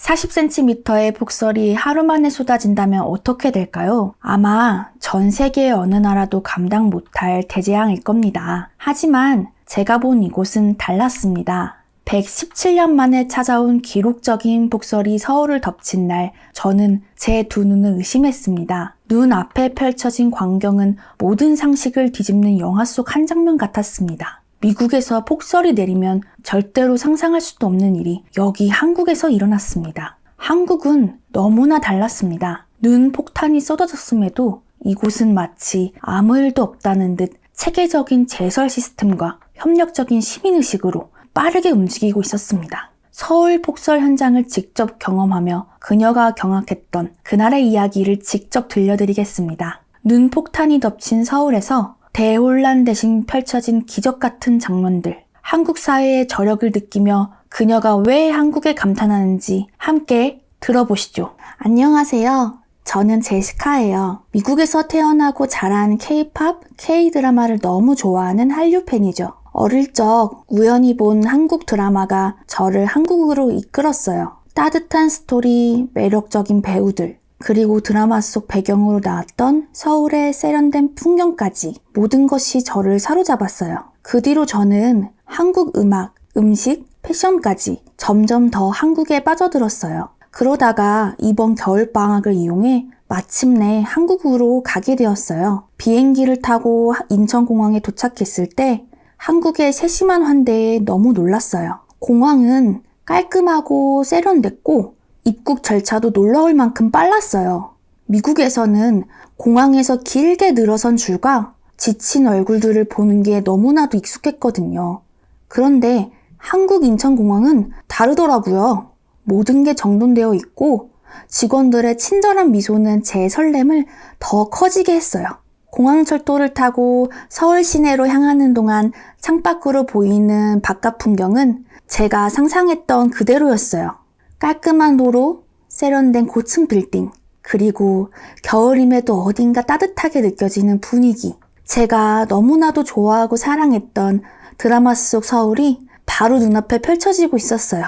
40cm의 폭설이 하루 만에 쏟아진다면 어떻게 될까요? 아마 전 세계의 어느 나라도 감당 못할 대재앙일 겁니다. 하지만 제가 본 이곳은 달랐습니다. 117년 만에 찾아온 기록적인 폭설이 서울을 덮친 날, 저는 제 두 눈을 의심했습니다. 눈 앞에 펼쳐진 광경은 모든 상식을 뒤집는 영화 속 한 장면 같았습니다. 미국에서 폭설이 내리면 절대로 상상할 수도 없는 일이 여기 한국에서 일어났습니다. 한국은 너무나 달랐습니다. 눈 폭탄이 쏟아졌음에도 이곳은 마치 아무 일도 없다는 듯 체계적인 제설 시스템과 협력적인 시민의식으로 빠르게 움직이고 있었습니다. 서울 폭설 현장을 직접 경험하며 그녀가 경악했던 그날의 이야기를 직접 들려드리겠습니다. 눈 폭탄이 덮친 서울에서 대혼란 대신 펼쳐진 기적 같은 장면들, 한국 사회의 저력을 느끼며 그녀가 왜 한국에 감탄하는지 함께 들어보시죠. 안녕하세요. 저는 제시카예요. 미국에서 태어나고 자란 K-팝, K-드라마를 너무 좋아하는 한류 팬이죠. 어릴 적 우연히 본 한국 드라마가 저를 한국으로 이끌었어요. 따뜻한 스토리, 매력적인 배우들, 그리고 드라마 속 배경으로 나왔던 서울의 세련된 풍경까지 모든 것이 저를 사로잡았어요. 그 뒤로 저는 한국 음악, 음식, 패션까지 점점 더 한국에 빠져들었어요. 그러다가 이번 겨울방학을 이용해 마침내 한국으로 가게 되었어요. 비행기를 타고 인천공항에 도착했을 때 한국의 세심한 환대에 너무 놀랐어요. 공항은 깔끔하고 세련됐고 입국 절차도 놀라울 만큼 빨랐어요. 미국에서는 공항에서 길게 늘어선 줄과 지친 얼굴들을 보는 게 너무나도 익숙했거든요. 그런데 한국 인천공항은 다르더라고요. 모든 게 정돈되어 있고 직원들의 친절한 미소는 제 설렘을 더 커지게 했어요. 공항철도를 타고 서울 시내로 향하는 동안 창밖으로 보이는 바깥 풍경은 제가 상상했던 그대로였어요. 깔끔한 도로, 세련된 고층 빌딩, 그리고 겨울임에도 어딘가 따뜻하게 느껴지는 분위기. 제가 너무나도 좋아하고 사랑했던 드라마 속 서울이 바로 눈앞에 펼쳐지고 있었어요.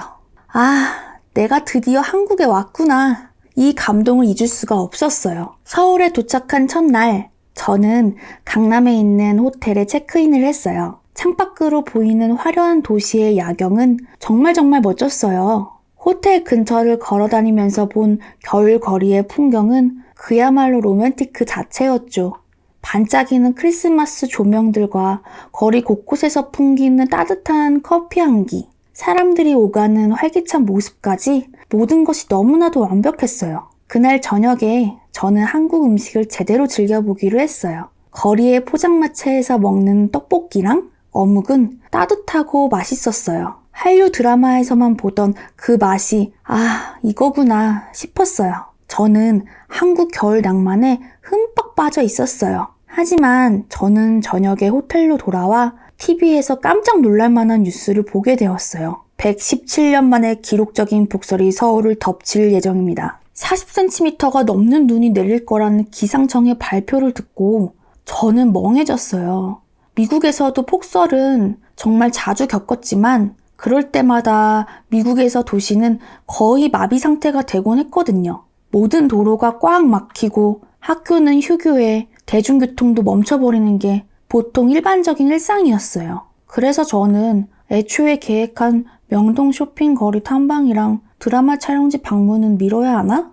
아, 내가 드디어 한국에 왔구나. 이 감동을 잊을 수가 없었어요. 서울에 도착한 첫날, 저는 강남에 있는 호텔에 체크인을 했어요. 창밖으로 보이는 화려한 도시의 야경은 정말 멋졌어요. 호텔 근처를 걸어다니면서 본 겨울 거리의 풍경은 그야말로 로맨틱 그 자체였죠. 반짝이는 크리스마스 조명들과 거리 곳곳에서 풍기는 따뜻한 커피 향기, 사람들이 오가는 활기찬 모습까지 모든 것이 너무나도 완벽했어요. 그날 저녁에 저는 한국 음식을 제대로 즐겨보기로 했어요. 거리의 포장마차에서 먹는 떡볶이랑 어묵은 따뜻하고 맛있었어요. 한류 드라마에서만 보던 그 맛이 이거구나 싶었어요. 저는 한국 겨울 낭만에 흠뻑 빠져 있었어요. 하지만 저는 저녁에 호텔로 돌아와 TV에서 깜짝 놀랄 만한 뉴스를 보게 되었어요. 117년 만에 기록적인 폭설이 서울을 덮칠 예정입니다. 40cm가 넘는 눈이 내릴 거라는 기상청의 발표를 듣고 저는 멍해졌어요. 미국에서도 폭설은 정말 자주 겪었지만 그럴 때마다 미국에서 도시는 거의 마비 상태가 되곤 했거든요. 모든 도로가 꽉 막히고 학교는 휴교에 대중교통도 멈춰버리는 게 보통 일반적인 일상이었어요. 그래서 저는 애초에 계획한 명동 쇼핑 거리 탐방이랑 드라마 촬영지 방문은 미뤄야 하나?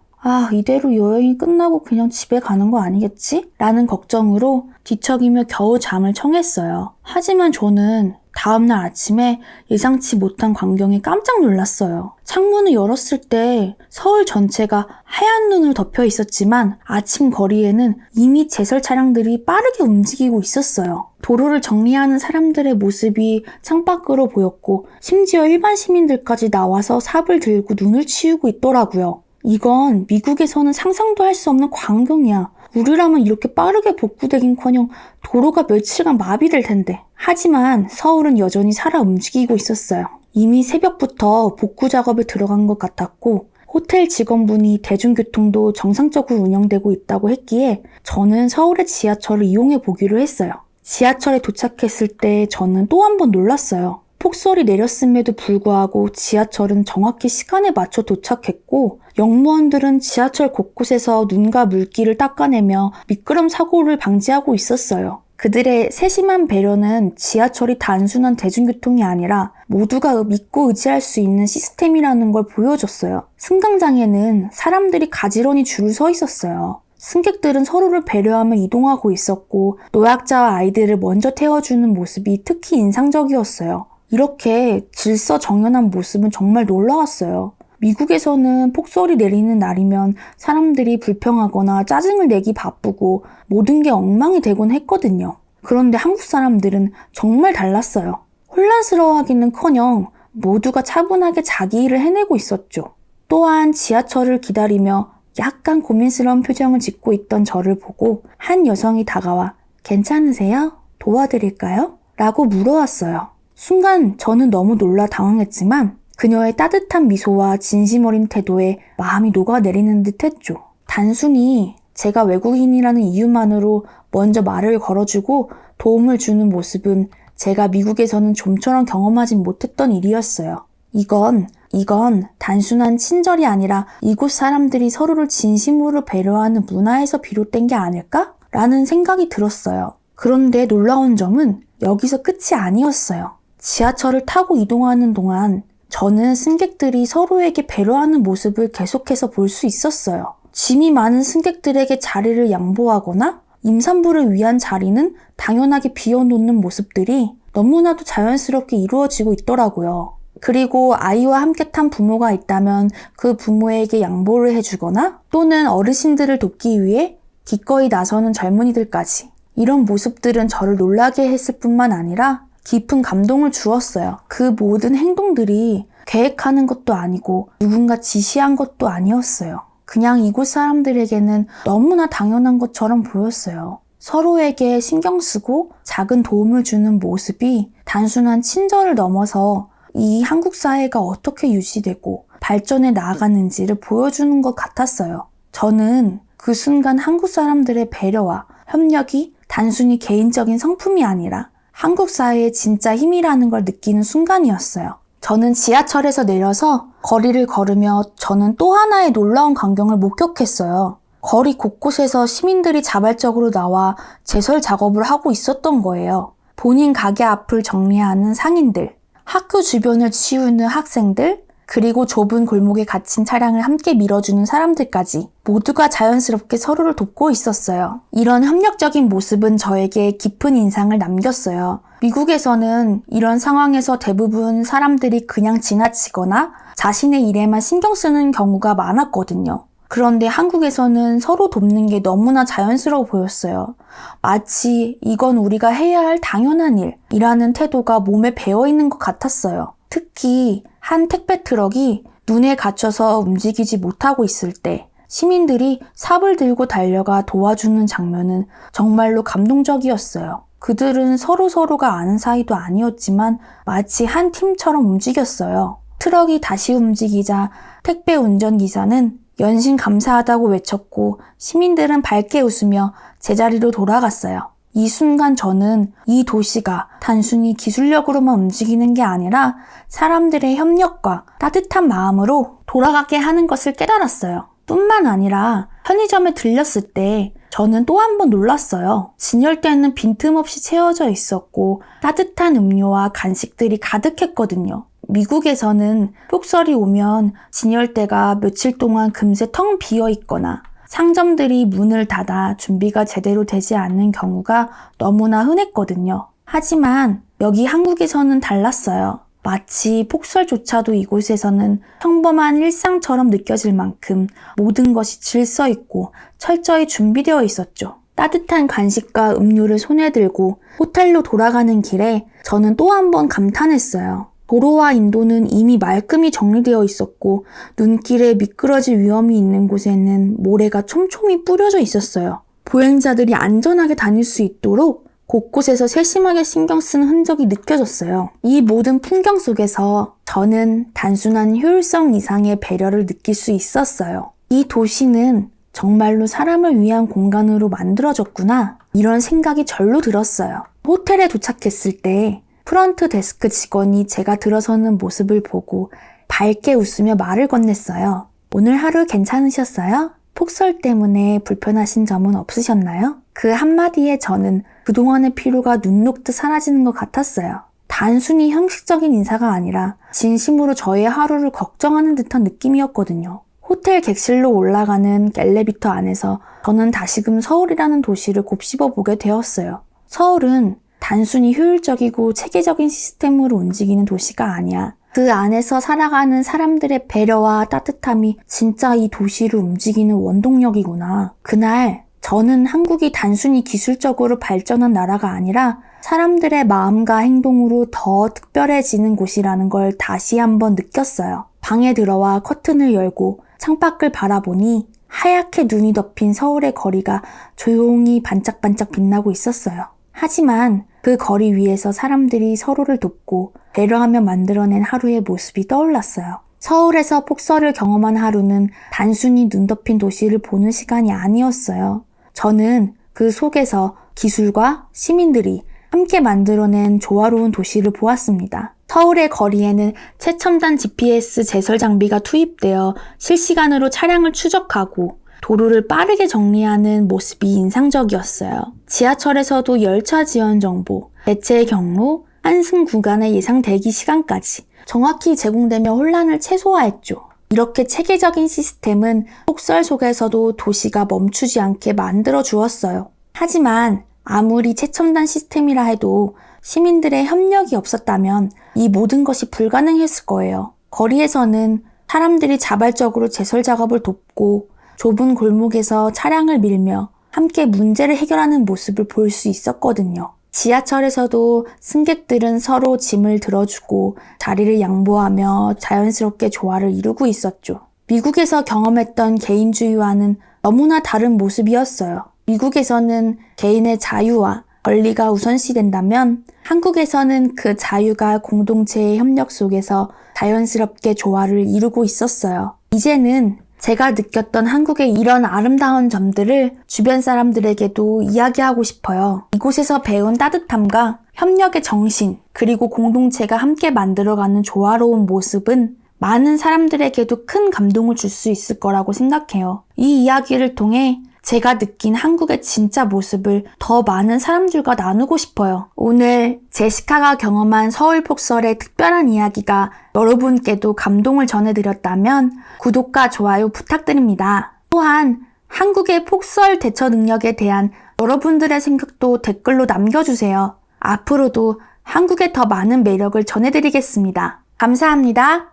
이대로 여행이 끝나고 그냥 집에 가는 거 아니겠지? 라는 걱정으로 뒤척이며 겨우 잠을 청했어요. 하지만 저는 다음날 아침에 예상치 못한 광경에 깜짝 놀랐어요. 창문을 열었을 때 서울 전체가 하얀 눈으로 덮여 있었지만 아침 거리에는 이미 제설 차량들이 빠르게 움직이고 있었어요. 도로를 정리하는 사람들의 모습이 창밖으로 보였고 심지어 일반 시민들까지 나와서 삽을 들고 눈을 치우고 있더라고요. 이건 미국에서는 상상도 할 수 없는 광경이야. 우리라면 이렇게 빠르게 복구되긴커녕 도로가 며칠간 마비될 텐데. 하지만 서울은 여전히 살아 움직이고 있었어요. 이미 새벽부터 복구 작업에 들어간 것 같았고 호텔 직원분이 대중교통도 정상적으로 운영되고 있다고 했기에 저는 서울의 지하철을 이용해 보기로 했어요. 지하철에 도착했을 때 저는 또 한 번 놀랐어요. 폭설이 내렸음에도 불구하고 지하철은 정확히 시간에 맞춰 도착했고 역무원들은 지하철 곳곳에서 눈과 물기를 닦아내며 미끄럼 사고를 방지하고 있었어요. 그들의 세심한 배려는 지하철이 단순한 대중교통이 아니라 모두가 믿고 의지할 수 있는 시스템이라는 걸 보여줬어요. 승강장에는 사람들이 가지런히 줄을 서 있었어요. 승객들은 서로를 배려하며 이동하고 있었고 노약자와 아이들을 먼저 태워주는 모습이 특히 인상적이었어요. 이렇게 질서정연한 모습은 정말 놀라웠어요. 미국에서는 폭설이 내리는 날이면 사람들이 불평하거나 짜증을 내기 바쁘고 모든 게 엉망이 되곤 했거든요. 그런데 한국 사람들은 정말 달랐어요. 혼란스러워하기는커녕 모두가 차분하게 자기 일을 해내고 있었죠. 또한 지하철을 기다리며 약간 고민스러운 표정을 짓고 있던 저를 보고 한 여성이 다가와 괜찮으세요? 도와드릴까요? 라고 물어왔어요. 순간 저는 너무 놀라 당황했지만 그녀의 따뜻한 미소와 진심 어린 태도에 마음이 녹아내리는 듯 했죠. 단순히 제가 외국인이라는 이유만으로 먼저 말을 걸어주고 도움을 주는 모습은 제가 미국에서는 좀처럼 경험하진 못했던 일이었어요. 이건 단순한 친절이 아니라 이곳 사람들이 서로를 진심으로 배려하는 문화에서 비롯된 게 아닐까? 라는 생각이 들었어요. 그런데 놀라운 점은 여기서 끝이 아니었어요. 지하철을 타고 이동하는 동안 저는 승객들이 서로에게 배려하는 모습을 계속해서 볼 수 있었어요. 짐이 많은 승객들에게 자리를 양보하거나 임산부를 위한 자리는 당연하게 비워놓는 모습들이 너무나도 자연스럽게 이루어지고 있더라고요. 그리고 아이와 함께 탄 부모가 있다면 그 부모에게 양보를 해주거나 또는 어르신들을 돕기 위해 기꺼이 나서는 젊은이들까지. 이런 모습들은 저를 놀라게 했을 뿐만 아니라 깊은 감동을 주었어요. 그 모든 행동들이 계획하는 것도 아니고 누군가 지시한 것도 아니었어요. 그냥 이곳 사람들에게는 너무나 당연한 것처럼 보였어요. 서로에게 신경 쓰고 작은 도움을 주는 모습이 단순한 친절을 넘어서 이 한국 사회가 어떻게 유지되고 발전해 나아가는지를 보여주는 것 같았어요. 저는 그 순간 한국 사람들의 배려와 협력이 단순히 개인적인 성품이 아니라 한국 사회의 진짜 힘이라는 걸 느끼는 순간이었어요. 저는 지하철에서 내려서 거리를 걸으며 저는 또 하나의 놀라운 광경을 목격했어요. 거리 곳곳에서 시민들이 자발적으로 나와 제설 작업을 하고 있었던 거예요. 본인 가게 앞을 정리하는 상인들, 학교 주변을 치우는 학생들, 그리고 좁은 골목에 갇힌 차량을 함께 밀어주는 사람들까지 모두가 자연스럽게 서로를 돕고 있었어요. 이런 협력적인 모습은 저에게 깊은 인상을 남겼어요. 미국에서는 이런 상황에서 대부분 사람들이 그냥 지나치거나 자신의 일에만 신경 쓰는 경우가 많았거든요. 그런데 한국에서는 서로 돕는 게 너무나 자연스러워 보였어요. 마치 이건 우리가 해야 할 당연한 일이라는 태도가 몸에 배어있는 것 같았어요. 특히 한 택배 트럭이 눈에 갇혀서 움직이지 못하고 있을 때 시민들이 삽을 들고 달려가 도와주는 장면은 정말로 감동적이었어요. 그들은 서로가 아는 사이도 아니었지만 마치 한 팀처럼 움직였어요. 트럭이 다시 움직이자 택배 운전기사는 연신 감사하다고 외쳤고 시민들은 밝게 웃으며 제자리로 돌아갔어요. 이 순간 저는 이 도시가 단순히 기술력으로만 움직이는 게 아니라 사람들의 협력과 따뜻한 마음으로 돌아가게 하는 것을 깨달았어요. 뿐만 아니라 편의점에 들렸을 때 저는 또 한 번 놀랐어요. 진열대는 빈틈없이 채워져 있었고 따뜻한 음료와 간식들이 가득했거든요. 미국에서는 폭설이 오면 진열대가 며칠 동안 금세 텅 비어 있거나 상점들이 문을 닫아 준비가 제대로 되지 않는 경우가 너무나 흔했거든요. 하지만 여기 한국에서는 달랐어요. 마치 폭설조차도 이곳에서는 평범한 일상처럼 느껴질 만큼 모든 것이 질서 있고 철저히 준비되어 있었죠. 따뜻한 간식과 음료를 손에 들고 호텔로 돌아가는 길에 저는 또 한 번 감탄했어요. 도로와 인도는 이미 말끔히 정리되어 있었고 눈길에 미끄러질 위험이 있는 곳에는 모래가 촘촘히 뿌려져 있었어요. 보행자들이 안전하게 다닐 수 있도록 곳곳에서 세심하게 신경 쓴 흔적이 느껴졌어요. 이 모든 풍경 속에서 저는 단순한 효율성 이상의 배려를 느낄 수 있었어요. 이 도시는 정말로 사람을 위한 공간으로 만들어졌구나. 이런 생각이 절로 들었어요. 호텔에 도착했을 때 프런트 데스크 직원이 제가 들어서는 모습을 보고 밝게 웃으며 말을 건넸어요. 오늘 하루 괜찮으셨어요? 폭설 때문에 불편하신 점은 없으셨나요? 그 한마디에 저는 그동안의 피로가 눈 녹듯 사라지는 것 같았어요. 단순히 형식적인 인사가 아니라 진심으로 저의 하루를 걱정하는 듯한 느낌이었거든요. 호텔 객실로 올라가는 엘리베이터 안에서 저는 다시금 서울이라는 도시를 곱씹어 보게 되었어요. 서울은 단순히 효율적이고 체계적인 시스템으로 움직이는 도시가 아니야. 그 안에서 살아가는 사람들의 배려와 따뜻함이 진짜 이 도시를 움직이는 원동력이구나. 그날 저는 한국이 단순히 기술적으로 발전한 나라가 아니라 사람들의 마음과 행동으로 더 특별해지는 곳이라는 걸 다시 한번 느꼈어요. 방에 들어와 커튼을 열고 창밖을 바라보니 하얗게 눈이 덮인 서울의 거리가 조용히 반짝반짝 빛나고 있었어요. 하지만 그 거리 위에서 사람들이 서로를 돕고 배려하며 만들어낸 하루의 모습이 떠올랐어요. 서울에서 폭설을 경험한 하루는 단순히 눈 덮인 도시를 보는 시간이 아니었어요. 저는 그 속에서 기술과 시민들이 함께 만들어낸 조화로운 도시를 보았습니다. 서울의 거리에는 최첨단 GPS 제설 장비가 투입되어 실시간으로 차량을 추적하고 도로를 빠르게 정리하는 모습이 인상적이었어요. 지하철에서도 열차 지연 정보, 대체 경로, 환승 구간의 예상 대기 시간까지 정확히 제공되며 혼란을 최소화했죠. 이렇게 체계적인 시스템은 폭설 속에서도 도시가 멈추지 않게 만들어 주었어요. 하지만 아무리 최첨단 시스템이라 해도 시민들의 협력이 없었다면 이 모든 것이 불가능했을 거예요. 거리에서는 사람들이 자발적으로 제설 작업을 돕고 좁은 골목에서 차량을 밀며 함께 문제를 해결하는 모습을 볼 수 있었거든요. 지하철에서도 승객들은 서로 짐을 들어주고 자리를 양보하며 자연스럽게 조화를 이루고 있었죠. 미국에서 경험했던 개인주의와는 너무나 다른 모습이었어요. 미국에서는 개인의 자유와 권리가 우선시된다면 한국에서는 그 자유가 공동체의 협력 속에서 자연스럽게 조화를 이루고 있었어요. 이제는 제가 느꼈던 한국의 이런 아름다운 점들을 주변 사람들에게도 이야기하고 싶어요. 이곳에서 배운 따뜻함과 협력의 정신, 그리고 공동체가 함께 만들어가는 조화로운 모습은 많은 사람들에게도 큰 감동을 줄 수 있을 거라고 생각해요. 이 이야기를 통해 제가 느낀 한국의 진짜 모습을 더 많은 사람들과 나누고 싶어요. 오늘 제시카가 경험한 서울 폭설의 특별한 이야기가 여러분께도 감동을 전해드렸다면 구독과 좋아요 부탁드립니다. 또한 한국의 폭설 대처 능력에 대한 여러분들의 생각도 댓글로 남겨주세요. 앞으로도 한국의 더 많은 매력을 전해드리겠습니다. 감사합니다.